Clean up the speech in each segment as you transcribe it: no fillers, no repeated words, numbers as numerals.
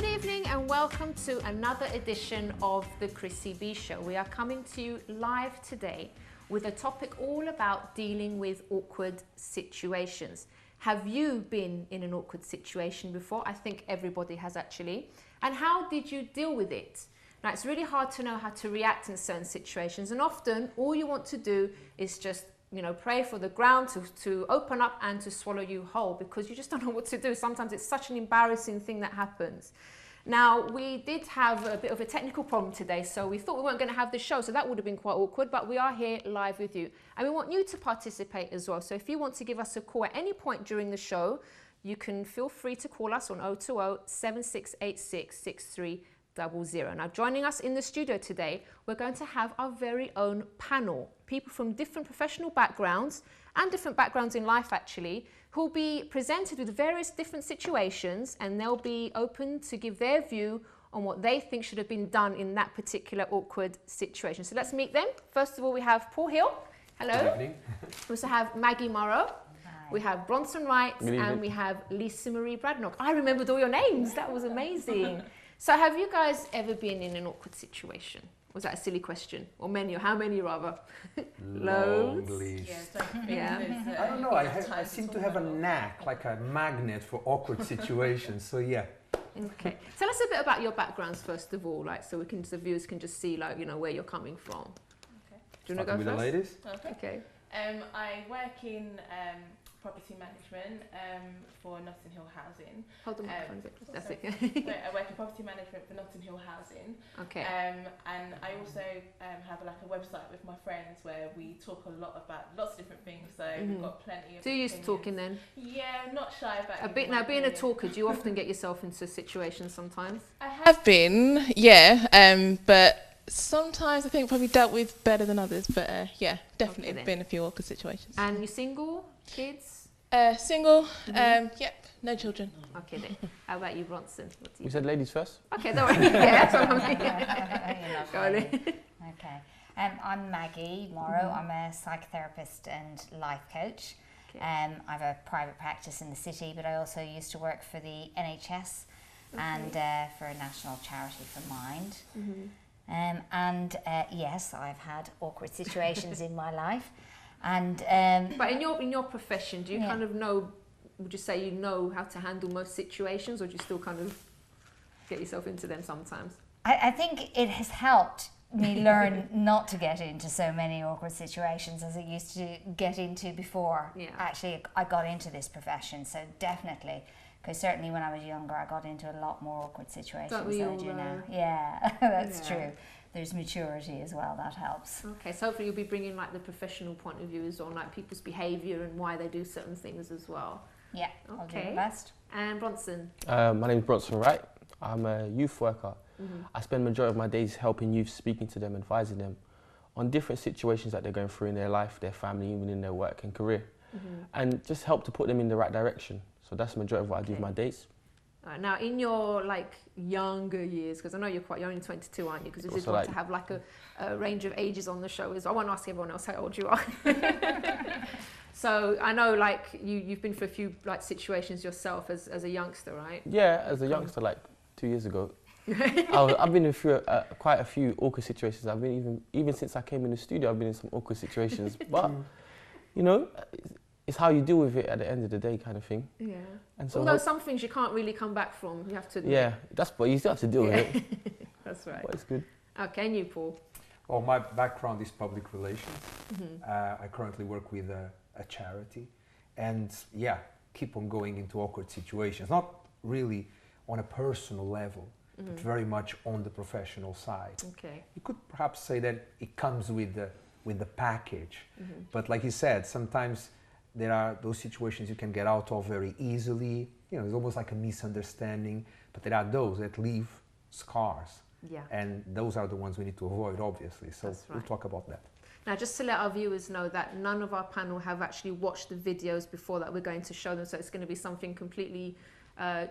Good evening and welcome to another edition of the Chrissy B Show. We are coming to you live today with a topic all about dealing with awkward situations. Have you been in an awkward situation before? I think everybody has actually. And how did you deal with it? Now, it's really hard to know how to react in certain situations, and often all you want to do is just pray for the ground to open up and to swallow you whole, because you just don't know what to do. Sometimes it's such an embarrassing thing that happens. Now, we did have a bit of a technical problem today, so we thought we weren't going to have the show, so that would have been quite awkward, but we are here live with you. And we want you to participate as well. So if you want to give us a call at any point during the show, you can feel free to call us on 020 7686 6300. Now, joining us in the studio today, we're going to have our very own panel. People from different professional backgrounds and different backgrounds in life, actually, who will be presented with various different situations, and they'll be open to give their view on what they think should have been done in that particular awkward situation. So let's meet them. First of all, we have Paul Hill. Hello. Good evening. We also have Maggie Morrow. Hi. We have Bronson Wright, and we have Lisa Marie Bradnock. I remembered all your names. That was amazing. So have you guys ever been in an awkward situation? Was that a silly question? Or many, or how many rather? Loads? Yeah. I don't know, I seem to have a knack, like a magnet for awkward situations, so yeah. Okay. Tell us a bit about your backgrounds first of all, like, so we can, the viewers can just see, like, where you're coming from. Okay. Do you want to go with first? The ladies? Okay. I work in property management for Notting Hill Housing. Hold the microphone a bit. That's it. I work in property management for Notting Hill Housing. Okay. And I also have like a website with my friends where we talk a lot about lots of different things. So we've got plenty of. Do you used to talking then? Yeah, I'm not shy about a bit. Now, being a talker, do you often get yourself into situations sometimes? I have been, yeah, but. Sometimes I think probably dealt with better than others, but yeah, definitely been a few awkward situations. And you single? Kids? Single, yep, no children. Okay then. How about you, Bronson? We said ladies first? Okay, don't worry. Yeah, that's what I'm Go on. Okay. I'm Maggie Morrow. I'm a psychotherapist and life coach. Okay. I have a private practice in the city, but I also used to work for the NHS and for a national charity for Mind. Yes, I've had awkward situations in my life, and but in your profession, do you kind of know? Would you say you know how to handle most situations, or do you still kind of get yourself into them sometimes? I think it has helped me learn not to get into so many awkward situations as I used to get into before. Yeah. Actually, I got into this profession, so definitely. Because certainly when I was younger, I got into a lot more awkward situations than I do now. Yeah, that's true. There's maturity as well, that helps. Okay, so hopefully you'll be bringing like the professional point of views on like people's behaviour and why they do certain things as well. Yeah, I'll do my best. And Bronson? My name is Bronson Wright. I'm a youth worker. I spend the majority of my days helping youth, speaking to them, advising them on different situations that they're going through in their life, their family, even in their work and career. And just help to put them in the right direction. So that's the majority of what I do with my days. Now, in your like younger years, because I know you're quite young, you're 22, aren't you? Because we did want to have like a range of ages on the show. I won't ask everyone else how old you are. So I know like you've been through a few like situations yourself as a youngster, right? Yeah, as a youngster, like 2 years ago. I've been through quite a few awkward situations. I've been even since I came in the studio, I've been in some awkward situations. But it's how you deal with it at the end of the day, kind of thing. Yeah. And so although some things you can't really come back from, you have to. Yeah, that's what you still have to deal with it. That's right. But it's good. Okay, and you, Paul? Well, my background is public relations. I currently work with a charity, and yeah, keep on going into awkward situations. Not really on a personal level, but very much on the professional side. Okay. You could perhaps say that it comes with the package, but like you said, sometimes there are those situations you can get out of very easily. It's almost like a misunderstanding, but there are those that leave scars. Yeah. And those are the ones we need to avoid, obviously. So we'll talk about that. Now, just to let our viewers know that none of our panel have actually watched the videos before that we're going to show them. So it's going to be something completely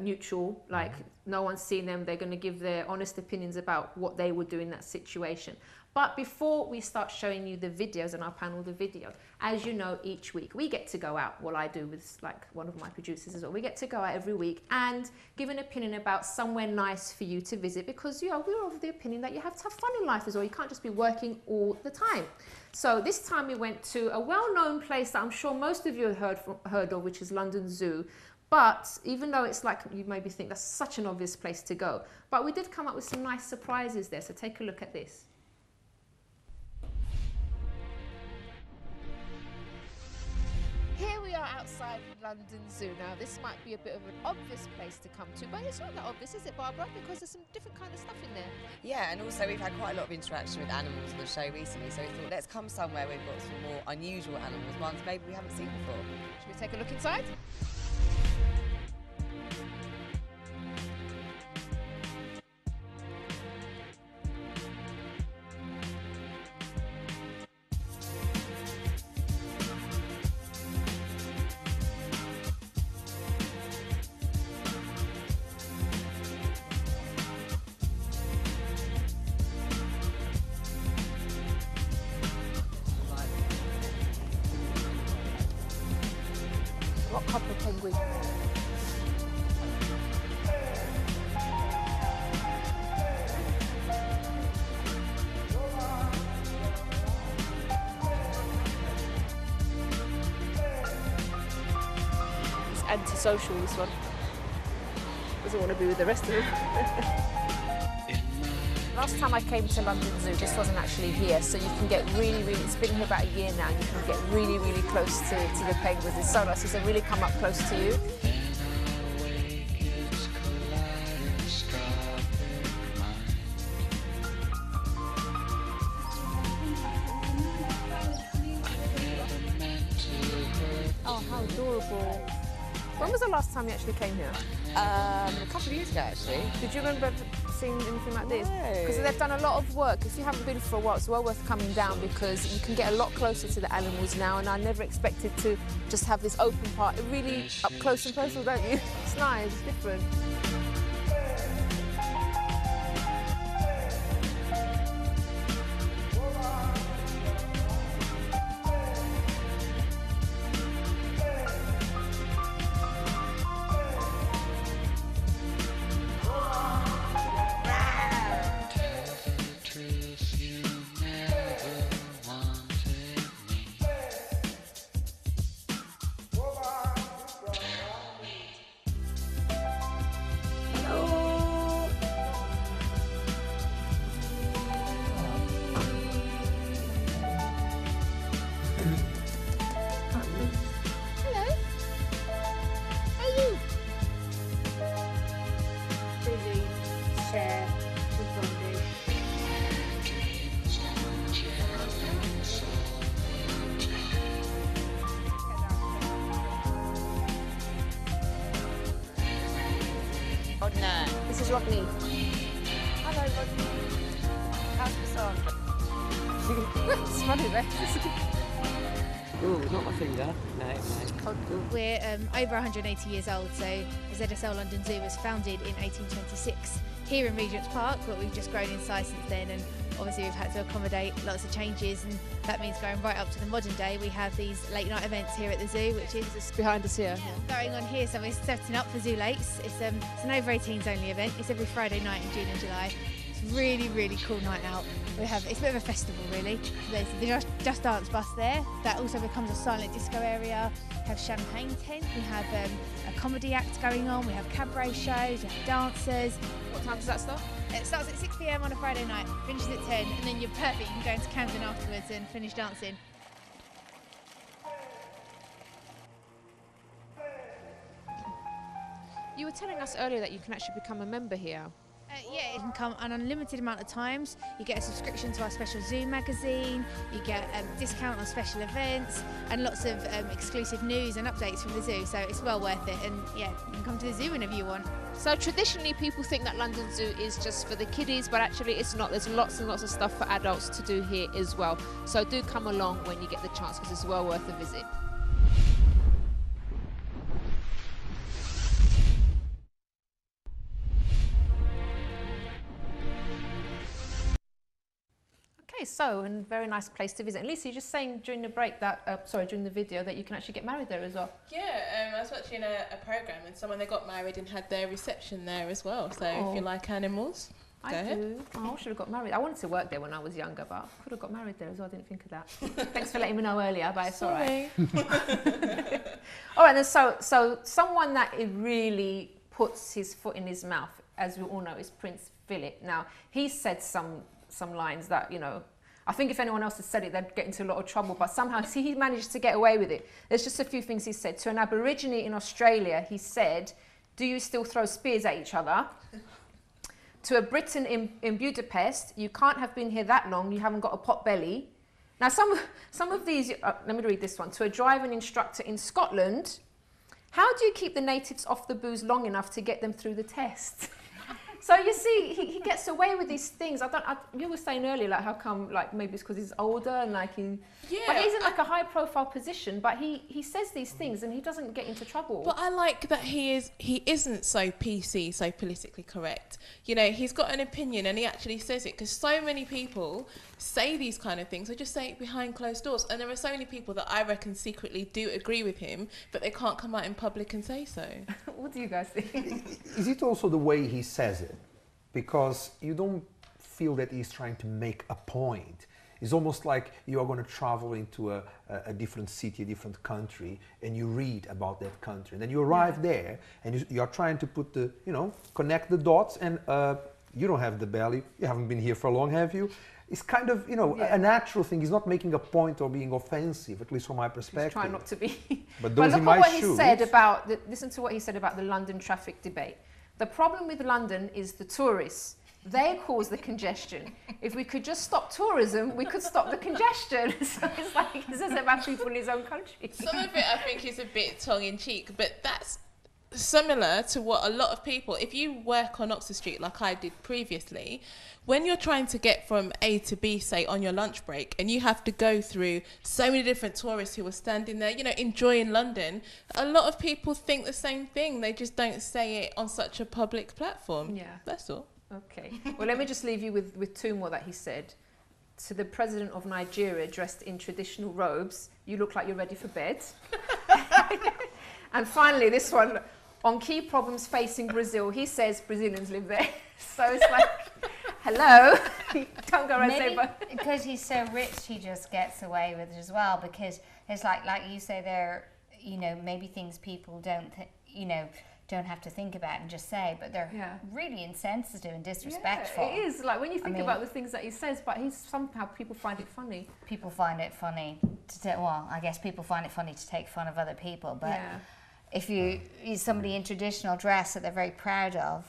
neutral, like no one's seen them. They're going to give their honest opinions about what they would do in that situation. But before we start showing you the videos on our panel, the videos, as you know, each week we get to go out. Well, I do with like one of my producers as well. We get to go out every week and give an opinion about somewhere nice for you to visit, because you know, we're of the opinion that you have to have fun in life as well. You can't just be working all the time. So this time we went to a well-known place that I'm sure most of you have heard of, which is London Zoo. But even though it's like, you maybe think that's such an obvious place to go, but we did come up with some nice surprises there. So take a look at this. Here we are outside London Zoo. Now this might be a bit of an obvious place to come to, but it's not that obvious, is it, Barbara? Because there's some different kind of stuff in there. Yeah, and also we've had quite a lot of interaction with animals on the show recently, so we thought let's come somewhere where we've got some more unusual animals, ones maybe we haven't seen before. Should we take a look inside? What couple of penguins? It's antisocial, this one. Doesn't want to be with the rest of them. Last time I came to London Zoo, this wasn't actually here, so you can get really, it's been here about a year now, and you can get really close to the penguins. It's so nice, they really come up close to you. Oh, how adorable. When was the last time you actually came here? A couple of years ago, actually. Did you remember seeing anything like this? No. Because they've done a lot of work. If you haven't been for a while, it's well worth coming down, because you can get a lot closer to the animals now, and I never expected to just have this open part. It really up close and personal, don't you? It's nice, it's different. This is Rodney. Hello, Rodney. How's Cassandra? It's funny, right? Oh, not my finger. No. We're over 180 years old, so ZSL London Zoo was founded in 1826 here in Regent's Park, but we've just grown in size since then, and obviously we've had to accommodate lots of changes, and that means going right up to the modern day. We have these late night events here at the zoo, which is just behind us here. going on here. So we're setting up for Zoo Lates. It's an over 18s only event. It's every Friday night in June and July. It's really cool night out. It's a bit of a festival really. There's the Just Dance bus there. That also becomes a silent disco area. We have champagne tent. We have a comedy act going on. We have cabaret shows. We have dancers. What time does that start? It starts at 6 p.m. on a Friday night, finishes at 10, and then you're perfect. You can go into Camden afterwards and finish dancing. You were telling us earlier that you can actually become a member here. Yeah, you can come an unlimited amount of times. You get a subscription to our special Zoo magazine, you get a discount on special events, and lots of exclusive news and updates from the zoo, so it's well worth it. And yeah, you can come to the zoo whenever you want. So traditionally people think that London Zoo is just for the kiddies, but actually it's not. There's lots and lots of stuff for adults to do here as well. So do come along when you get the chance, because it's well worth a visit. Okay, so a very nice place to visit. And Lisa, you're just saying during the break that, during the video that you can actually get married there as well. Yeah, I was watching a program and someone, they got married and had their reception there as well. So if you like animals, go ahead. Oh, I should have got married. I wanted to work there when I was younger, but I could have got married there as well. I didn't think of that. Thanks for letting me know earlier, but it's all right. All right, then, so someone that it really puts his foot in his mouth, as we all know, is Prince Philip. Now, he said some lines that, you know, I think if anyone else had said it, they'd get into a lot of trouble, but somehow he managed to get away with it. There's just a few things he said. To an Aborigine in Australia, he said, "Do you still throw spears at each other?" To a Briton in Budapest, "You can't have been here that long, you haven't got a pot belly." Now, some of these, let me read this one. To a driving instructor in Scotland, "How do you keep the natives off the booze long enough to get them through the test?" So you see, he gets away with these things. You were saying earlier, like, how come, like, maybe it's because he's older and like but he's in like a high profile position, but he says these things and he doesn't get into trouble. But I like that he isn't so PC, so politically correct. You know, he's got an opinion and he actually says it, because so many people say these kind of things, they just say it behind closed doors, and there are so many people that I reckon secretly do agree with him, but they can't come out in public and say so. What do you guys think? Is it also the way he says it? Because you don't feel that he's trying to make a point. It's almost like you are going to travel into a different city, a different country, and you read about that country. And then you arrive there, and you are trying to put the, you know, connect the dots, and you don't have the belly. You haven't been here for long, have you? It's kind of, you know, a natural thing. He's not making a point or being offensive, at least from my perspective. He's trying not to be. But those look in my at what shoes, he said about, listen to what he said about the London traffic debate. "The problem with London is the tourists. They cause the congestion. If we could just stop tourism, we could stop the congestion." So it's like he says about people in his own country. Some of it I think is a bit tongue-in-cheek, but that's similar to what a lot of people, if you work on Oxford Street like I did previously, when you're trying to get from A to B, say on your lunch break, and you have to go through so many different tourists who are standing there, you know, enjoying London, a lot of people think the same thing. They just don't say it on such a public platform. Yeah. That's all. Okay. Well, let me just leave you with two more that he said. To the president of Nigeria dressed in traditional robes, "You look like you're ready for bed." And finally, this one, on key problems facing Brazil, he says Brazilians live there. So it's like, hello. Don't go around saying, but because he's so rich, he just gets away with it as well. Because it's like you say there, you know, maybe things people don't have to think about and just say, but they're really insensitive and disrespectful. Yeah, it is. Like when you think about the things that he says, but somehow people find it funny. People find it funny I guess people find it funny to take fun of other people, but if you use somebody in traditional dress that they're very proud of,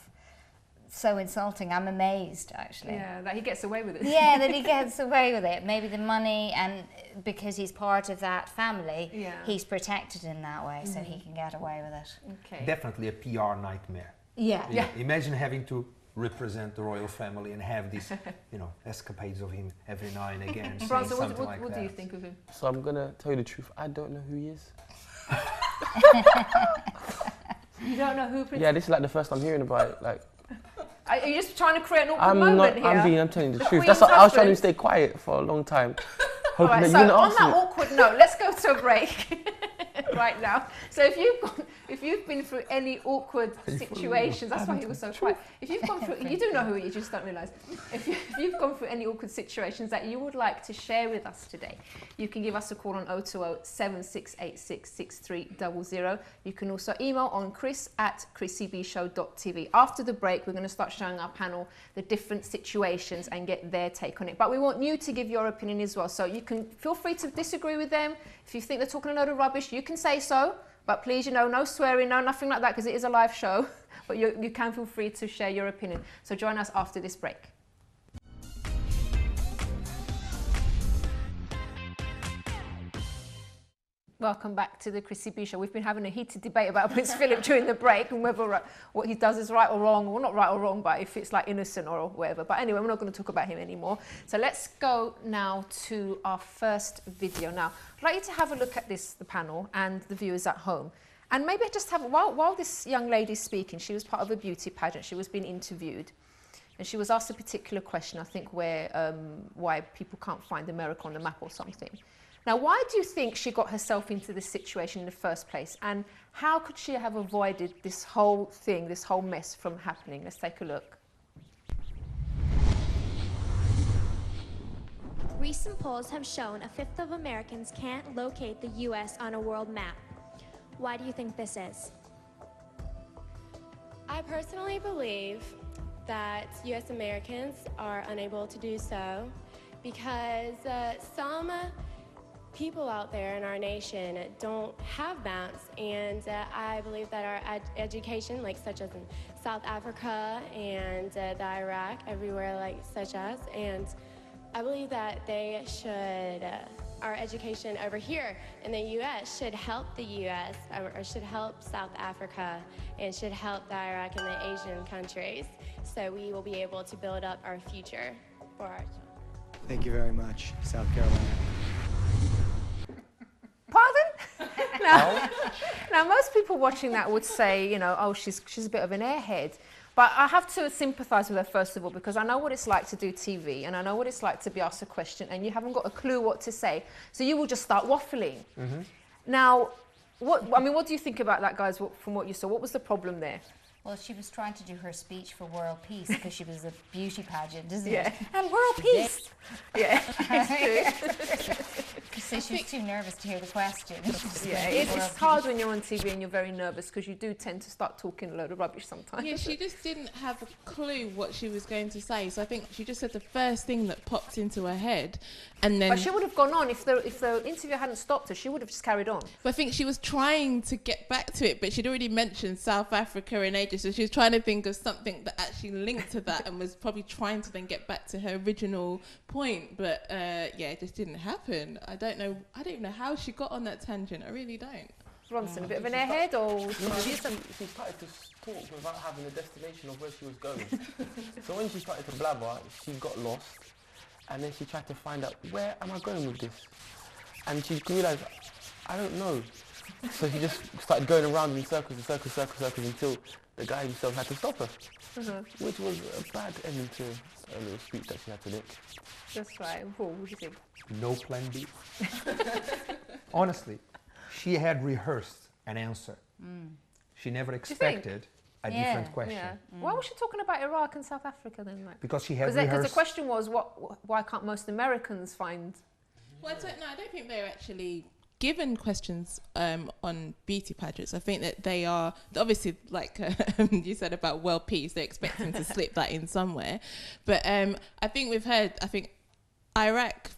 so insulting. I'm amazed, actually. Yeah, that he gets away with it. Yeah, that he gets away with it. Maybe the money, and because he's part of that family, he's protected in that way, so he can get away with it. Okay. Definitely a PR nightmare. Yeah. Imagine having to represent the royal family and have these, you know, escapades of him every now and again. Bronson, what do you think of him? So I'm going to tell you the truth. I don't know who he is. You don't know who Prince? Yeah, this is like the first I'm hearing about it. Like, are you just trying to create an awkward moment here? I'm telling you the truth. That's what I was trying to stay quiet for a long time. Hoping right, that so you're on not that awkward note, let's go to a break right now. So if you've been through any awkward situations, that's why he was so quiet. If you've gone through, you do know who he is, you just don't realise. If you've gone through any awkward situations that you would like to share with us today, you can give us a call on 020 7686 6300. You can also email on chris@chrissybshow.tv. After the break, we're going to start showing our panel the different situations and get their take on it. But we want you to give your opinion as well. So you can feel free to disagree with them. If you think they're talking a load of rubbish, you can say so. But please, you know, no swearing, no nothing like that, because it is a live show. But you can feel free to share your opinion. So join us after this break. Welcome back to the Chrissy B Show. We've been having a heated debate about Prince Philip during the break and whether what he does is right or wrong. Well, not right or wrong, but if it's like innocent or whatever. But anyway, we're not going to talk about him anymore. So let's go now to our first video. Now, I'd like you to have a look at this, the panel and the viewers at home. And maybe just have, while this young lady's speaking, she was part of a beauty pageant. She was being interviewed. and she was asked a particular question, I think, where why people can't find America on the map or something. Now, why do you think she got herself into this situation in the first place? And how could she have avoided this whole thing, this whole mess from happening? Let's take a look. Recent polls have shown a fifth of Americans can't locate the U.S. on a world map. Why do you think this is? I personally believe that U.S. Americans are unable to do so because some people out there in our nation don't have maps, and I believe that our education, like such as in South Africa and the Iraq, everywhere like such as, and I believe that they should, our education over here in the U.S. should help the U.S. or should help South Africa and should help the Iraq and the Asian countries, so we will be able to build up our future for our children. Thank you very much, South Carolina. Pardon? Now, most people watching that would say, you know, oh, she's a bit of an airhead. But I have to sympathise with her, first of all, because I know what it's like to do TV, and I know what it's like to be asked a question and you haven't got a clue what to say. So you will just start waffling. Mm-hmm. Now, what do you think about that, guys, from what you saw? What was the problem there? Well, she was trying to do her speech for world peace because she was a beauty pageant, isn't it? And world peace. Yeah, it's true. So she was too nervous to hear the question. Yeah, it's hard when you're on TV and you're very nervous because you do tend to start talking a load of rubbish sometimes. Yeah, she just didn't have a clue what she was going to say. So I think she just said the first thing that popped into her head, and then. But she would have gone on if the interview hadn't stopped her. She would have just carried on. But I think she was trying to get back to it, but she'd already mentioned South Africa and Asia, so she was trying to think of something that actually linked to that, and was probably trying to then get back to her original point. But yeah, it just didn't happen. I don't even know how she got on that tangent. I really don't. Ronson, a bit of an airhead, or she started to talk without having a destination of where she was going. So when she started to blabber, she got lost, and then she tried to find out, where am I going with this? And she realised, I don't know. So she just started going around in circles until the guy himself had to stop her, which was a bad ending to a little speech that she had to make. That's right. What do you think? No plan B. Honestly, she had rehearsed an answer. She never expected a different question. Yeah. Why was she talking about Iraq and South Africa then? Like? Because she had rehearsed. Because the question was, why can't most Americans find... Well, I don't think they're actually given questions on beauty pageants. I think that they are, obviously, like you said about world peace, they're expecting to slip that in somewhere. But I think we've heard, Iraq,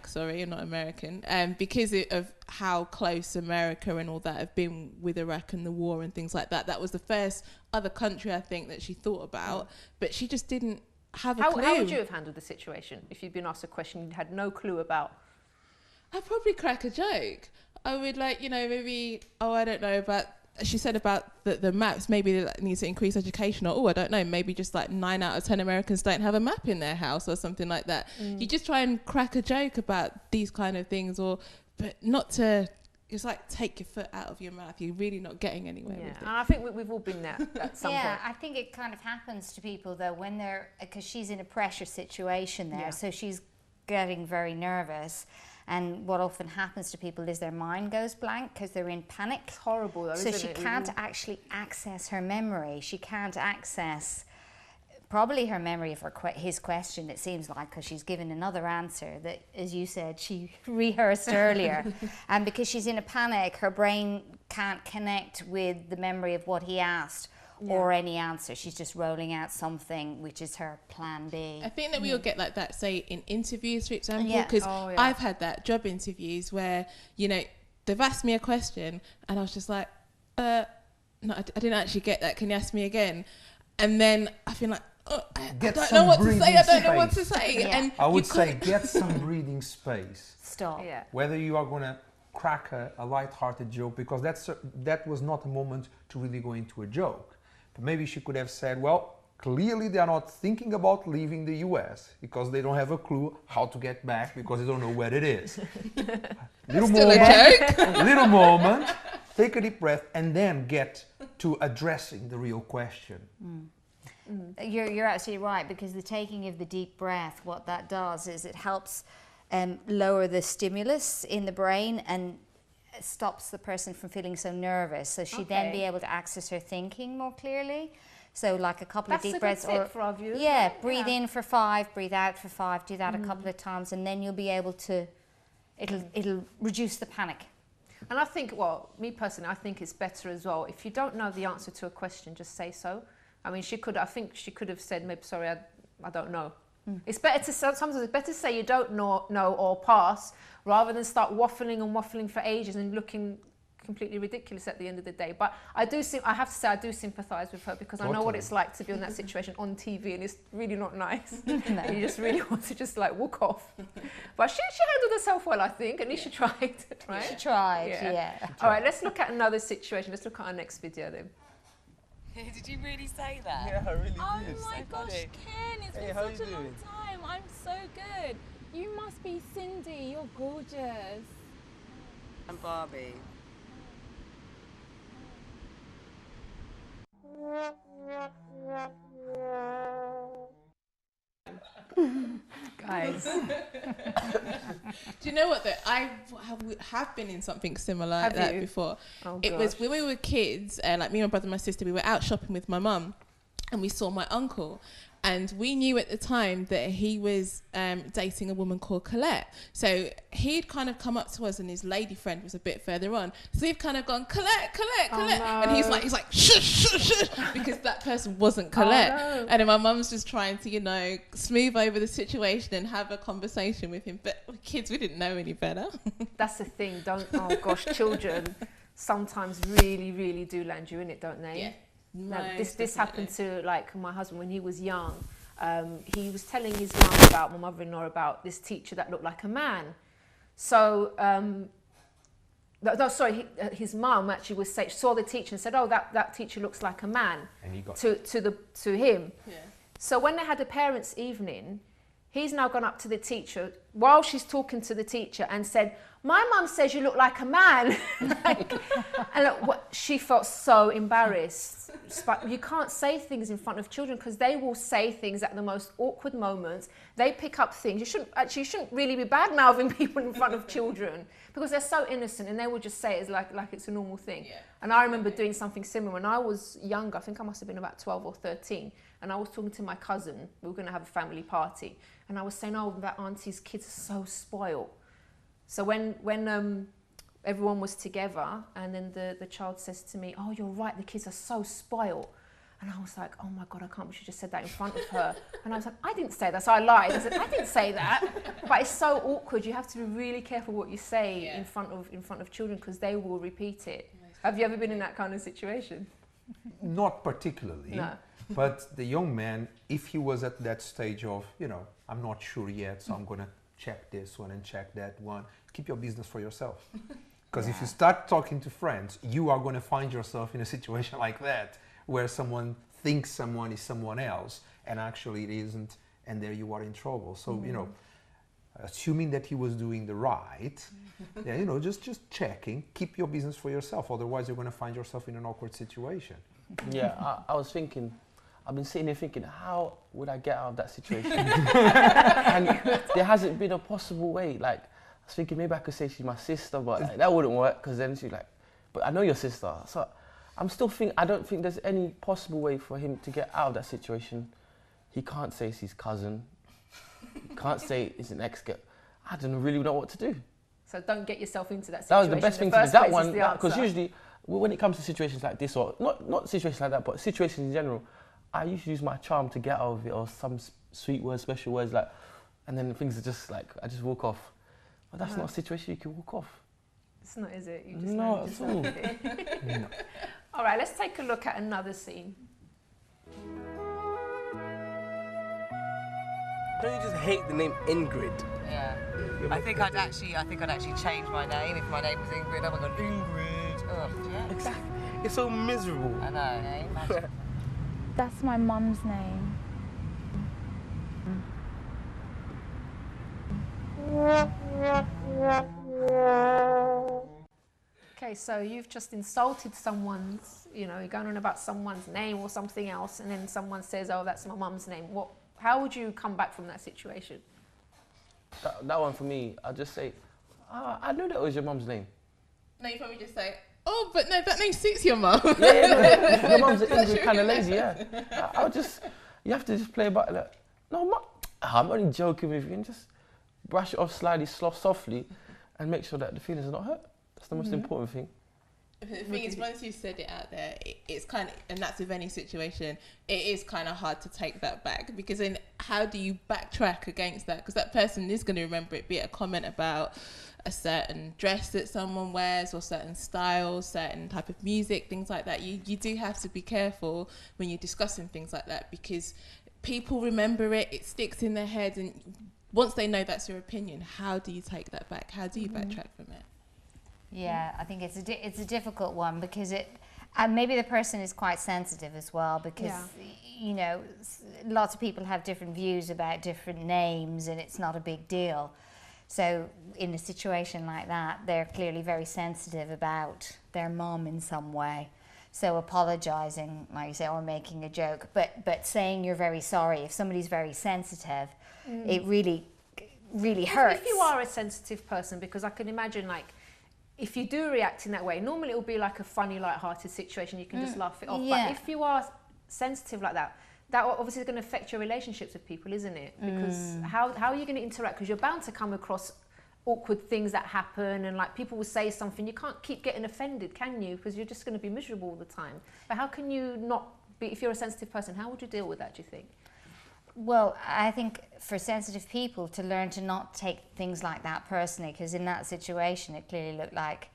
sorry, not American, because of how close America and all that have been with Iraq and the war and things like that. That was the first other country I think that she thought about, but she just didn't have a clue. How would you have handled the situation if you'd been asked a question you had no clue about? I'd probably crack a joke. I would maybe, I don't know about, she said about the maps, maybe they need to increase education, or I don't know, maybe just like 9 out of 10 Americans don't have a map in their house or something like that. You just try and crack a joke about these kind of things, but not to just like take your foot out of your mouth. You're really not getting anywhere with it. And I think we've all been there at some point. Yeah, I think it kind of happens to people though when because she's in a pressure situation there, so she's getting very nervous. And what often happens to people is their mind goes blank because they're in panic. It's horrible though, so she can't actually access her memory. She can't access probably her memory of his question, it seems like, because she's given another answer that, as you said, she rehearsed earlier. And because she's in a panic, her brain can't connect with the memory of what he asked. Or any answer. She's just rolling out something which is her plan B. I think that we all get like that, say in interviews, for example, because I've had that job interviews where, they've asked me a question and I was just like, no, I didn't actually get that. Can you ask me again? And then I feel like, I don't know what to say. I don't know what to say. And I would say get some breathing space. Stop. Yeah. Whether you are going to crack a light-hearted joke, because that was not a moment to really go into a joke. But maybe she could have said, well, clearly they are not thinking about leaving the US because they don't have a clue how to get back because they don't know where it is. Little moment, take a deep breath and then get to addressing the real question. You're absolutely right, because the taking of the deep breath, what that does is it helps lower the stimulus in the brain and stops the person from feeling so nervous. So she'd then be able to access her thinking more clearly. So like a couple of deep breaths, or for our viewers, breathe in for 5, breathe out for 5. Do that a couple of times, and then you'll be able to. It'll reduce the panic. And I think, well, me personally, I think it's better as well. If you don't know the answer to a question, just say so. I mean, I think she could have said, maybe, sorry, I don't know. It's better to, sometimes it's better to say you don't know or pass, rather than start waffling for ages and looking completely ridiculous at the end of the day. But I have to say, I do sympathise with her, because I know what it's like to be in that situation on TV, and it's really not nice. No. You just really want to just like walk off. But she handled herself well, I think. At least she tried, right? She tried, yeah. All right, let's look at another situation. Let's look at our next video then. Did you really say that? Yeah, I really did. Oh my gosh, Ken, it's been such a long time. I'm so good. You must be Cindy. You're gorgeous. I'm Barbie. Guys. Do you know what, though? I have been in something similar like that before. Oh, it was when we were kids, like me, my brother and my sister, we were out shopping with my mum, and we saw my uncle. And we knew at the time that he was dating a woman called Colette. So he'd kind of come up to us, and his lady friend was a bit further on. So we've kind of gone, Colette. Oh, no. And he's like, shush, because that person wasn't Colette. Oh, no. And then my mum's just trying to, smooth over the situation and have a conversation with him. But kids, we didn't know any better. That's the thing. Oh gosh, children sometimes really, really do land you in it, don't they? Yeah. This happened to like my husband when he was young. He was telling his mum about, my mother-in-law, about this teacher that looked like a man. So his mum actually saw the teacher and said, "Oh, that teacher looks like a man." And he got to him. Yeah. So when they had a parents' evening, he's now gone up to the teacher while she's talking to the teacher and said, "My mum says you look like a man." And look, she felt so embarrassed. But you can't say things in front of children, because they will say things at the most awkward moments. They pick up things. You shouldn't really be bad-mouthing people in front of children, because they're so innocent, and they will just say it like it's a normal thing. Yeah. And I remember doing something similar when I was younger. I think I must have been about 12 or 13. And I was talking to my cousin. We were going to have a family party. And I was saying, "Oh, that auntie's kids are so spoiled." So when everyone was together, and then the child says to me, "Oh, you're right, the kids are so spoiled." And I was like, "Oh my God, I can't believe she just said that in front of her." And I was like, "I didn't say that." So I lied. I said, "I didn't say that." But it's so awkward. You have to be really careful what you say in front of children, because they will repeat it. Have you ever been in that kind of situation? Not particularly. No. But the young man, if he was at that stage of, I'm not sure yet, so I'm going to check this one and check that one, keep your business for yourself. Because if you start talking to friends, you are going to find yourself in a situation like that, where someone thinks someone is someone else, and actually it isn't, and there you are in trouble. So, assuming that he was doing the right, just checking, keep your business for yourself. Otherwise, you're going to find yourself in an awkward situation. Yeah, I was thinking, I've been sitting there thinking, how would I get out of that situation? And there hasn't been a possible way. Like, I was thinking maybe I could say she's my sister, but that wouldn't work, because then she's like, "But I know your sister." So I'm still thinking, I don't think there's any possible way for him to get out of that situation. He can't say it's his cousin. He can't say it's an ex-girl. I don't really know what to do. So don't get yourself into that situation. That was the best thing to do. That one, because usually when it comes to situations like this, or not situations like that, but situations in general, I usually use my charm to get out of it, or some sweet words, special words, and then things are just like, I just walk off. But that's not a situation you can walk off. It's not, is it? You just not at all. No. All right, let's take a look at another scene. Don't you just hate the name Ingrid? Yeah. I think I'd actually change my name if my name was Ingrid. Oh my God, Ingrid. Oh, yeah. Exactly. It's so miserable. I know. Imagine. That's my mum's name. Okay, Okay, so you've just insulted someone's, you know, you're going on about someone's name or something else, and then someone says, oh, that's my mum's name. How would you come back from that situation? That one for me, I'd just say, I knew that was your mum's name. No, you probably just say, oh, but no, that name suits your mum. Yeah, your mum's kind of lazy, yeah. I would just, you have to just play about like, no, Mum, I'm only joking with you, and just brush it off slightly, softly, and make sure that the feelings are not hurt. That's the most important thing. The thing is, once you've said it out there, it's kind of, and that's with any situation, it is kind of hard to take that back, because then how do you backtrack against that? Because that person is going to remember it, be it a comment about a certain dress that someone wears, or certain styles, certain type of music, things like that. You do have to be careful when you're discussing things like that, because people remember it, it sticks in their head, and once they know that's your opinion, how do you take that back? How do you backtrack from it? Yeah, I think it's a difficult one, because and maybe the person is quite sensitive as well, because you know, lots of people have different views about different names, and it's not a big deal. So in a situation like that, they're clearly very sensitive about their mum in some way. So apologising, like you say, or making a joke, but saying you're very sorry, if somebody's very sensitive, it really hurts. If you are a sensitive person, because I can imagine, like, if you do react in that way, normally it will be like a funny, light-hearted situation, you can just laugh it off. Yeah. But if you are sensitive like that, that obviously is going to affect your relationships with people, isn't it? Because how are you going to interact? Because you're bound to come across awkward things that happen, and like people will say something, you can't keep getting offended, can you? Because you're just going to be miserable all the time. But how can you not be, if you're a sensitive person, how would you deal with that, do you think? Well, I think for sensitive people to learn to not take things like that personally, because in that situation it clearly looked like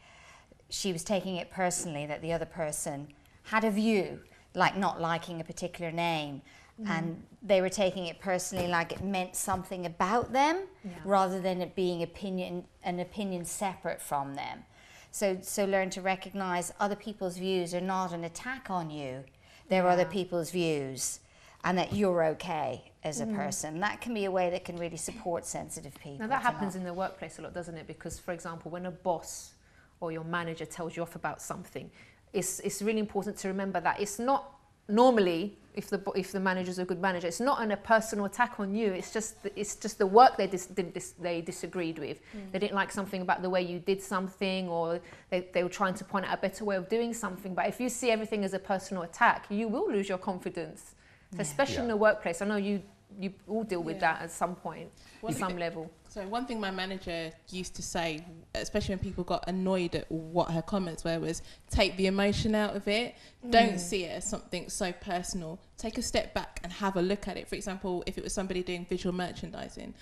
she was taking it personally that the other person had a view, like not liking a particular name, and they were taking it personally like it meant something about them, rather than it being an opinion separate from them. So learn to recognise other people's views are not an attack on you, they're other people's views, and that you're okay as a person. That can be a way that can really support sensitive people. Now that happens in the workplace a lot, doesn't it? Because, for example, when a boss or your manager tells you off about something, it's really important to remember that it's not normally, if the manager's a good manager, it's not a personal attack on you. It's just the work they disagreed with. They didn't like something about the way you did something, or they were trying to point out a better way of doing something. But if you see everything as a personal attack, you will lose your confidence. So especially in the workplace, I know you all deal with that at some point, at some level. So one thing my manager used to say, especially when people got annoyed at what her comments were, was take the emotion out of it. Don't see it as something so personal. Take a step back and have a look at it. For example, if it was somebody doing visual merchandising,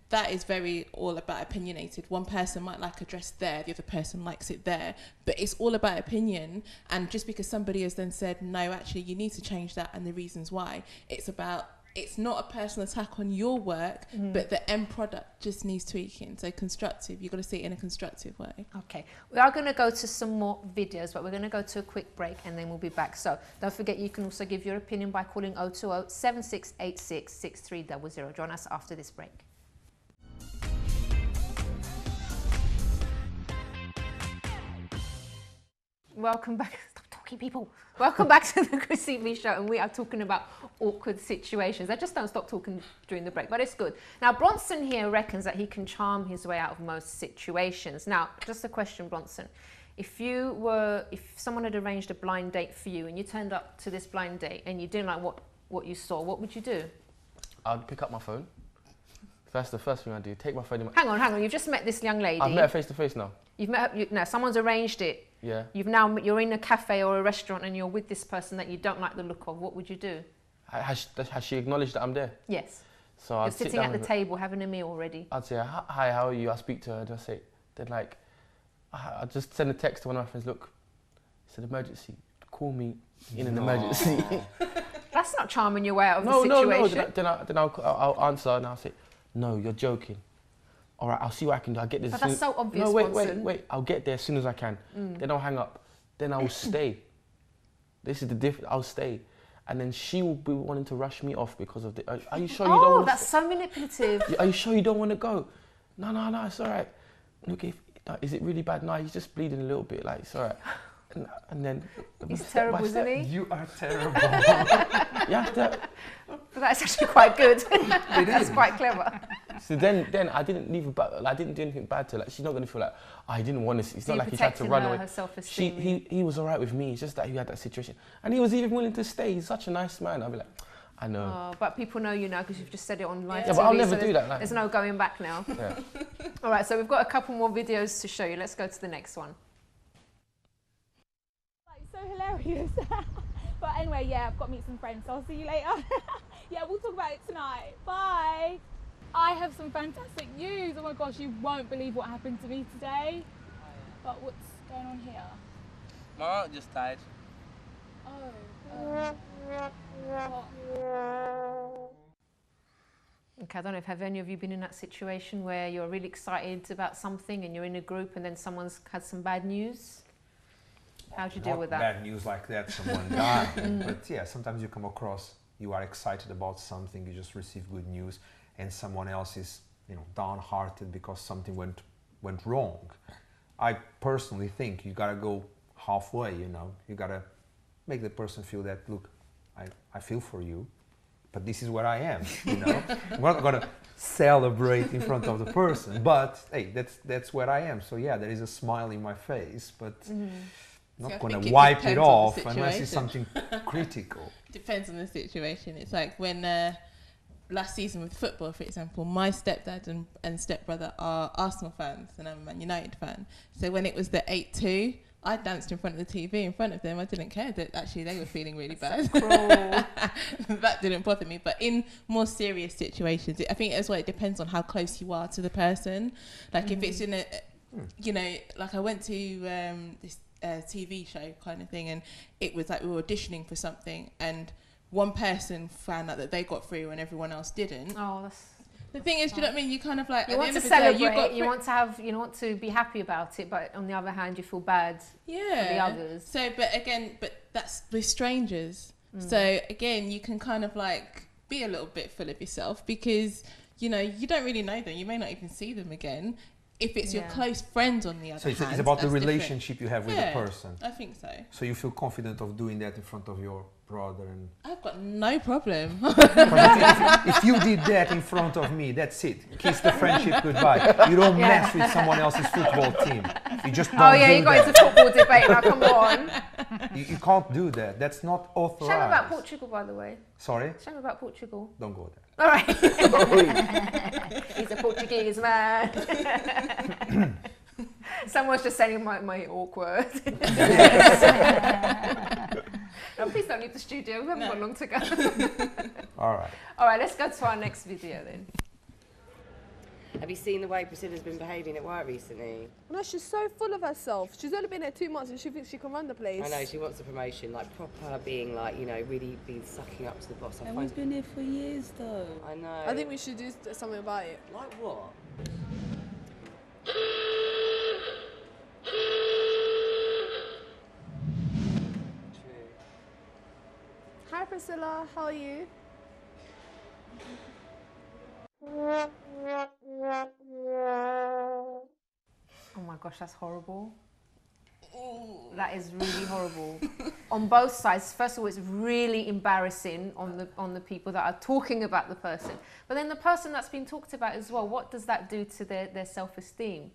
that is very all about opinionated. One person might like a dress there, the other person likes it there, but it's all about opinion. And just because somebody has then said, no, actually you need to change that and the reasons why, it's not a personal attack on your work, but the end product just needs tweaking. So constructive, you've got to see it in a constructive way. Okay, we are going to go to some more videos, but we're going to go to a quick break and then we'll be back. So don't forget, you can also give your opinion by calling 020 7686 6300. Join us after this break. Welcome back. Stop talking, people. Welcome back to the Chrissy B Show, and we are talking about awkward situations. I just don't stop talking during the break, but it's good. Now, Bronson here reckons that he can charm his way out of most situations. Now, just a question, Bronson. If someone had arranged a blind date for you and you turned up to this blind date and you didn't like what you saw, what would you do? I'd pick up my phone. That's the first thing I do. Take my phone. Hang on. You've just met this young lady. I've met her face to face now. You've met her. No, someone's arranged it. Yeah. You're in a cafe or a restaurant and you're with this person that you don't like the look of. What would you do? Has she acknowledged that I'm there? Yes. So you're I'd sitting at the table having a meal already. I'd say, hi, how are you? I speak to her. Just say, then like, I just send a text to one of my friends. Look, it's an emergency. Call me in an emergency. That's not charming your way out of the situation. No. Then I'll answer and I'll say, no, you're joking. All right, I'll see what I can do. I'll get this. But that's so obvious. No, wait. I'll get there as soon as I can. Then I'll hang up. Then I'll stay. This is the difference. I'll stay. And then she will be wanting to rush me off because of the... Are you sure you don't want to... Oh, that's so manipulative. Are you sure you don't want to go? No, it's all right. Look, no, is it really bad? No, he's just bleeding a little bit, like, it's all right. And then... He's terrible, isn't he? You are terrible. You have to... But that's actually quite good. That's quite clever. So then I didn't leave I didn't do anything bad to her. Like, she's not going to feel like, oh, he didn't want to see. It's not like he tried to run away. Her self-esteem. He was all right with me. It's just that he had that situation. And he was even willing to stay. He's such a nice man. I'll be like, I know. Oh, but people know you now because you've just said it on live TV. Yeah, but I'll never do that. Like, there's no going back now. Yeah. All right, so we've got a couple more videos to show you. Let's go to the next one. So hilarious. But anyway, yeah, I've got to meet some friends, so I'll see you later. Yeah, we'll talk about it tonight. Bye. I have some fantastic news. Oh my gosh, you won't believe what happened to me today. But what's going on here? My aunt just died. Oh. Okay, I don't know if have any of you been in that situation where you're really excited about something and you're in a group and then someone's had some bad news? How do you deal with that? Bad news like that, someone died. But yeah, sometimes you come across, you are excited about something, you just receive good news, and someone else is, you know, downhearted because something went wrong. I personally think you gotta go halfway, you know. You gotta make the person feel that, look, I feel for you, but this is where I am, you know. We're not gonna celebrate in front of the person, but hey, that's where I am. So yeah, there is a smile in my face, but not going to wipe it off unless it's something critical. Depends on the situation. It's like when last season with football, for example, my stepdad and stepbrother are Arsenal fans and I'm a Man United fan. So when it was the 8-2, I danced in front of the TV in front of them. I didn't care that actually they were feeling really bad. That didn't bother me. But in more serious situations, I think as well, it depends on how close you are to the person. Like if it's in a, you know, like I went to this TV show kind of thing, and it was like we were auditioning for something, and one person found out that they got through and everyone else didn't. Oh, that's... The thing is, do you know what I mean? You kind of like... You want to celebrate, you want to be happy about it, but on the other hand, you feel bad for the others. So, but that's with strangers. So again, you can kind of like be a little bit full of yourself because, you know, you don't really know them. You may not even see them again. If it's your close friends on the other hand. So it's about the relationship you have with the person. I think so. So you feel confident of doing that in front of your brother? And I've got no problem. if you did that in front of me, that's it. Kiss the friendship goodbye. You don't mess with someone else's football team. You just don't you got into football debate now, come on. You can't do that. That's not authorized. Shame about Portugal, by the way. Sorry? Shame about Portugal. Don't go there. All right. He's a Portuguese man. Someone's just saying my awkward. No, please don't leave the studio. We haven't got long to go. All right. All right, let's go to our next video then. Have you seen the way Priscilla's been behaving at work recently? No, she's so full of herself. She's only been there 2 months and she thinks she can run the place. I know, she wants a promotion, like proper being like, you know, really being sucking up to the boss. And we've been here for years though. I know. I think we should do something about it. Like what? Hi Priscilla, how are you? Oh my gosh, that's horrible. That is really horrible. On both sides. First of all, it's really embarrassing on the people that are talking about the person. But then the person that's been talked about as well, what does that do to their self-esteem?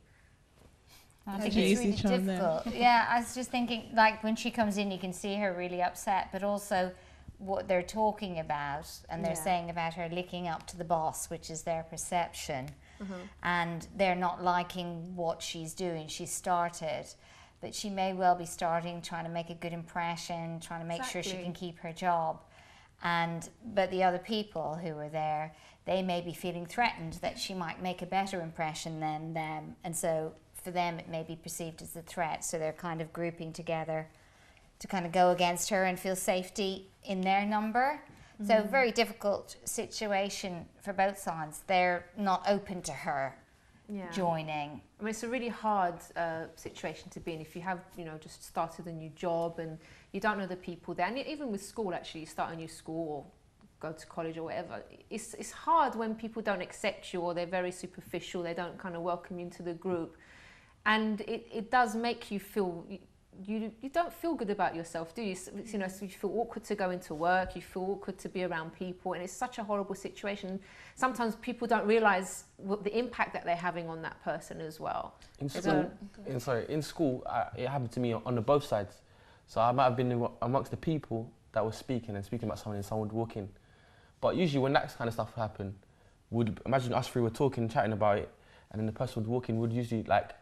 I think it's really difficult. Yeah, I was just thinking, like when she comes in, you can see her really upset, but also what they're talking about, and they're saying about her licking up to the boss, which is their perception, and they're not liking what she's doing. She started, but she may well be starting trying to make a good impression, trying to make sure she can keep her job. But the other people who are there, they may be feeling threatened that she might make a better impression than them, and so for them it may be perceived as a threat, so they're kind of grouping together to kind of go against her and feel safety in their number. So very difficult situation for both sides. They're not open to her joining. I mean, it's a really hard situation to be in if you have, you know, just started a new job and you don't know the people there. And even with school, actually, you start a new school or go to college or whatever. It's hard when people don't accept you or they're very superficial. They don't kind of welcome you into the group. And it does make you feel, you don't feel good about yourself, do you? So you feel awkward to go into work, you feel awkward to be around people, and it's such a horrible situation. Sometimes people don't realise what the impact that they're having on that person as well. In school, it happened to me on both sides. So I might have been amongst the people that were speaking about someone, and someone would walk in. But usually when that kind of stuff happened, imagine us three were talking, chatting about it, and then the person would walk in, would usually like,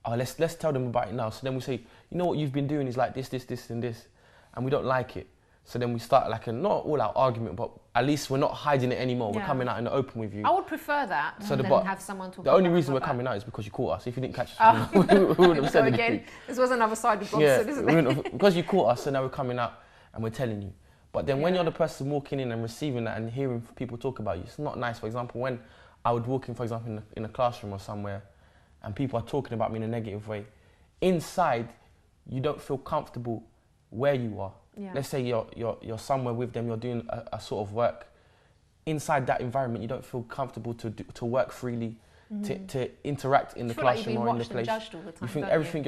oh, let's tell them about it now. So then we say, you know what you've been doing is like this, and this, and we don't like it. So then we start like a not all out argument, but at least we're not hiding it anymore. Yeah. We're coming out in the open with you. I would prefer that than have someone talk. The only reason we're coming out is because you caught us. If you didn't catch us, we wouldn't have said anything. This was another side of Boston, isn't it? Because you caught us, so now we're coming out and we're telling you. But then when you're the person walking in and receiving that and hearing people talk about you, it's not nice. For example, when I would walk in, for example, in a classroom or somewhere, and people are talking about me in a negative way, inside you don't feel comfortable where you are. Yeah. Let's say you're somewhere with them, you're doing a sort of work. Inside that environment, you don't feel comfortable to work freely, to interact in the classroom or in the place. You think everything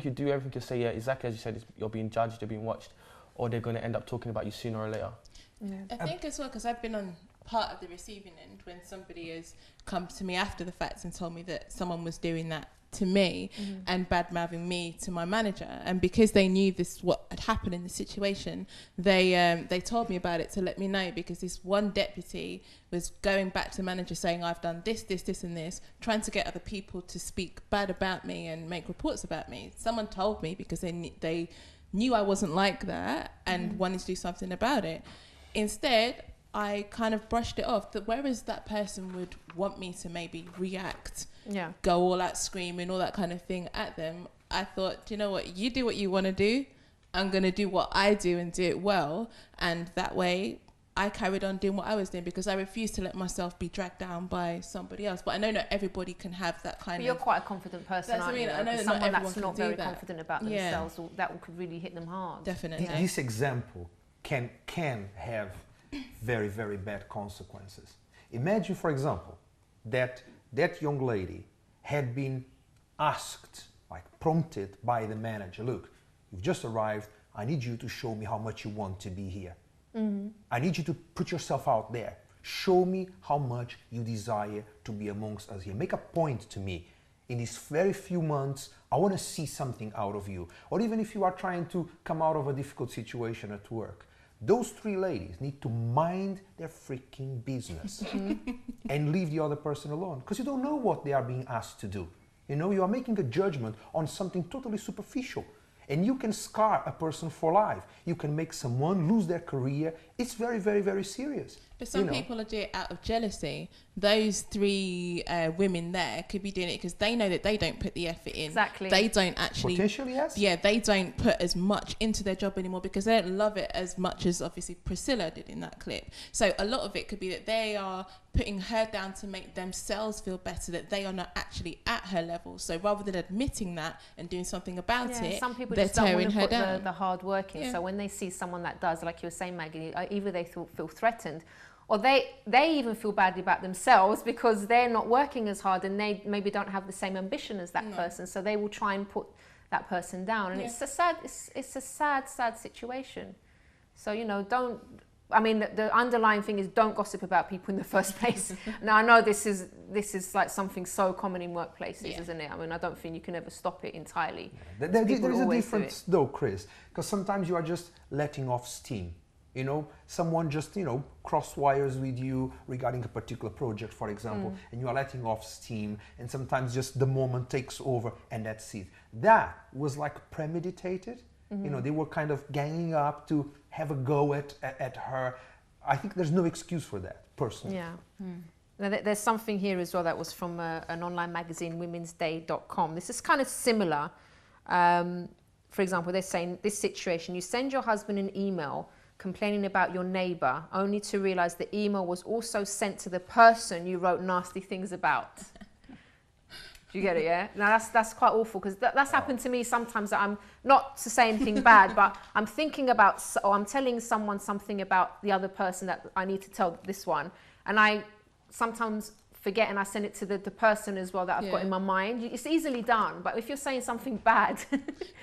you do, everything you say, yeah, exactly as you said, you're being judged, you're being watched, or they're going to end up talking about you sooner or later. Yeah. I think as well, because I've been on part of the receiving end when somebody has come to me after the fact and told me that someone was doing that to me and bad-mouthing me to my manager, and because they knew what had happened in the situation, they told me about it to let me know, because this one deputy was going back to the manager saying, I've done this and this, trying to get other people to speak bad about me and make reports about me. Someone told me because they knew I wasn't like that and wanted to do something about it. Instead, I kind of brushed it off, that whereas that person would want me to maybe react, go all out screaming, all that kind of thing at them, I thought, do you know what, you do what you want to do, I'm going to do what I do and do it well. And that way I carried on doing what I was doing, because I refused to let myself be dragged down by somebody else. But I know not everybody can have that kind of... You're quite a confident person, aren't you? I know someone that's not very confident about themselves, that could really hit them hard. Definitely. This example can have very, very bad consequences. Imagine, for example, that young lady had been asked, like prompted by the manager, look, you've just arrived, I need you to show me how much you want to be here. I need you to put yourself out there. Show me how much you desire to be amongst us here. Make a point to me. In these very few months, I want to see something out of you. Or even if you are trying to come out of a difficult situation at work, those three ladies need to mind their freaking business and leave the other person alone, because you don't know what they are being asked to do. You know, you are making a judgment on something totally superficial, and you can scar a person for life. You can make someone lose their career. It's very, very, very serious. But some people do it out of jealousy. Those three women there could be doing it because they know that they don't put the effort in. Exactly. They don't actually... Potentially, yes. Yeah, they don't put as much into their job anymore because they don't love it as much as obviously Priscilla did in that clip. So a lot of it could be that they are putting her down to make themselves feel better, that they are not actually at her level. So rather than admitting that and doing something about it, some people they're just don't tearing want to her put down. the hard work in. So when they see someone that does, like you were saying, Maggie, either they feel threatened, or they even feel badly about themselves because they're not working as hard and they maybe don't have the same ambition as that person. So they will try and put that person down. And it's a sad situation. So, you know, the underlying thing is don't gossip about people in the first place. Now, I know this is like something so common in workplaces, isn't it? I mean, I don't think you can ever stop it entirely. There is a difference though, Chris, because sometimes you are just letting off steam. You know, someone just, you know, cross wires with you regarding a particular project, for example, and you are letting off steam, and sometimes just the moment takes over and that's it. That was like premeditated. You know, they were kind of ganging up to have a go at her. I think there's no excuse for that, personally. Yeah. Now, there's something here as well that was from an online magazine, womensday.com. This is kind of similar. For example, they're saying this situation, you send your husband an email complaining about your neighbor, only to realize the email was also sent to the person you wrote nasty things about. Do you get it, yeah? Now, that's quite awful, because that's happened to me sometimes. That I'm not to say anything bad, but I'm thinking about, or I'm telling someone something about the other person that I need to tell this one, and I sometimes forget and I send it to the person as well that I've got in my mind. It's easily done. But if you're saying something bad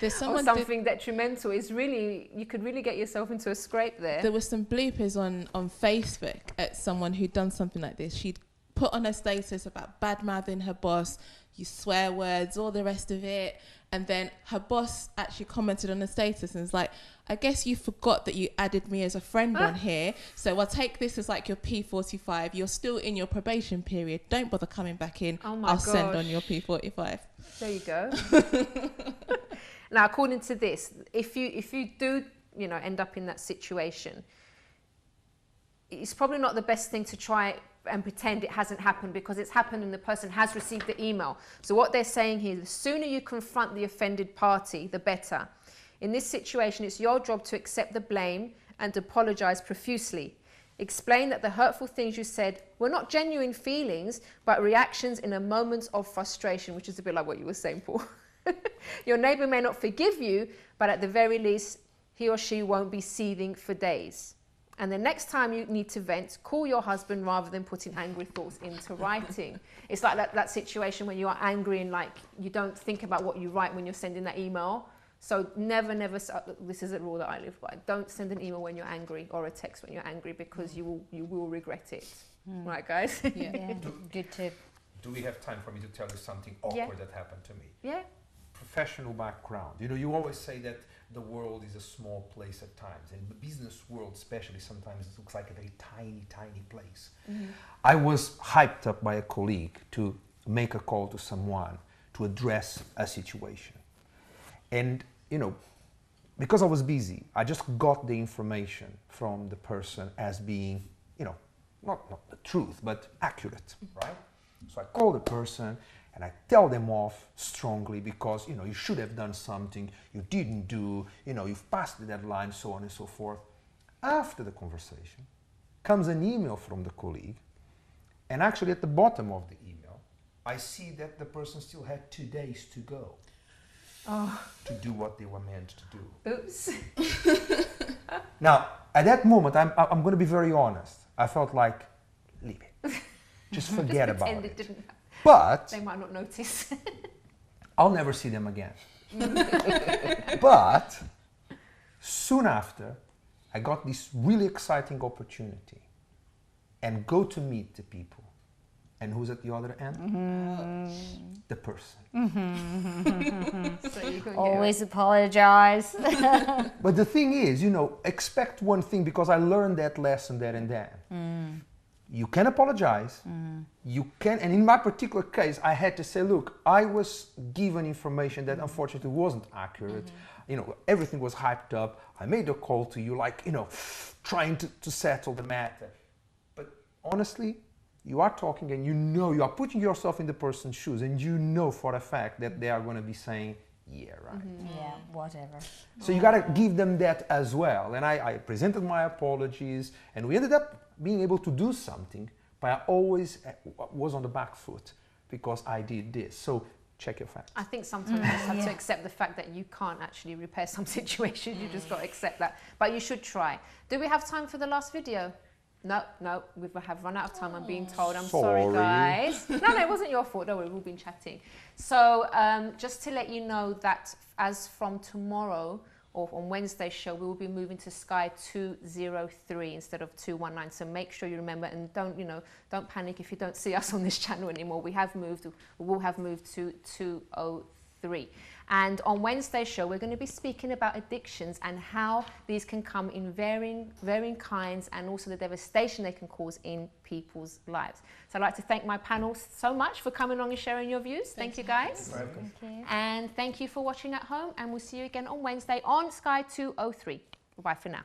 or something detrimental, it's really, you could really get yourself into a scrape there. There were some bloopers on Facebook at someone who'd done something like this. She'd put on her status about bad-mouthing her boss, use swear words, all the rest of it. And then her boss actually commented on the status and was like, I guess you forgot that you added me as a friend on here. So I'll take this as like your P45. You're still in your probation period. Don't bother coming back in. Oh my I'll gosh. send on your P45. There you go. Now, according to this, if you do, you know, end up in that situation, it's probably not the best thing to try and pretend it hasn't happened, because it's happened and the person has received the email. So what they're saying here, the sooner you confront the offended party, the better. In this situation, it's your job to accept the blame and apologize profusely. Explain that the hurtful things you said were not genuine feelings, but reactions in a moment of frustration, which is a bit like what you were saying, Paul. Your neighbor may not forgive you, but at the very least, he or she won't be seething for days. And the next time you need to vent, call your husband rather than putting angry thoughts into writing. It's like that situation when you are angry and like you don't think about what you write when you're sending that email. So never, this is a rule that I live by. Don't send an email when you're angry or a text when you're angry, because you will regret it. Right, guys? Yeah. Good tip. Do we have time for me to tell you something awkward that happened to me? Yeah. Professional background. You know, you always say that the world is a small place at times, and the business world especially sometimes it looks like a very tiny place. I was hyped up by a colleague to make a call to someone to address a situation, and you know, because I was busy, I just got the information from the person as being, you know, not the truth but accurate, right? So I call the person and I tell them off strongly because, you know, you should have done something, you didn't do, you know, you've passed the deadline, so on and so forth. After the conversation comes an email from the colleague, and actually at the bottom of the email, I see that the person still had 2 days to go to do what they were meant to do. Oops. Now, at that moment, I'm going to be very honest. I felt like, leave it. Just forget about it. Didn't. But they might not notice. I'll never see them again. But soon after, I got this really exciting opportunity and go to meet the people. And who's at the other end? The person. So you can always apologize. But the thing is, you know, expect one thing, because I learned that lesson there and then. You can apologize, you can, and in my particular case, I had to say, look, I was given information that unfortunately wasn't accurate. You know, everything was hyped up. I made a call to you, like, you know, trying to settle the matter. But honestly, you are talking and you know, you are putting yourself in the person's shoes, and you know for a fact that they are going to be saying, yeah, right. Yeah, whatever. So you got to give them that as well. And I presented my apologies, and we ended up being able to do something, but I always was on the back foot because I did this. So check your facts. I think sometimes you just have to accept the fact that you can't actually repair some situation. You just got to accept that. But you should try. Do we have time for the last video? No, we have run out of time, I'm being told. I'm sorry guys. No, it wasn't your fault. Don't worry, we've been chatting. So just to let you know that as from tomorrow, or on Wednesday's show, we will be moving to Sky 203 instead of 219. So make sure you remember, and don't panic if you don't see us on this channel anymore. We will have moved to 203. And on Wednesday's show, we're going to be speaking about addictions and how these can come in varying kinds, and also the devastation they can cause in people's lives. So I'd like to thank my panel so much for coming along and sharing your views. Thank you, guys. Thank you. And thank you for watching at home, and we'll see you again on Wednesday on Sky 203. Bye for now.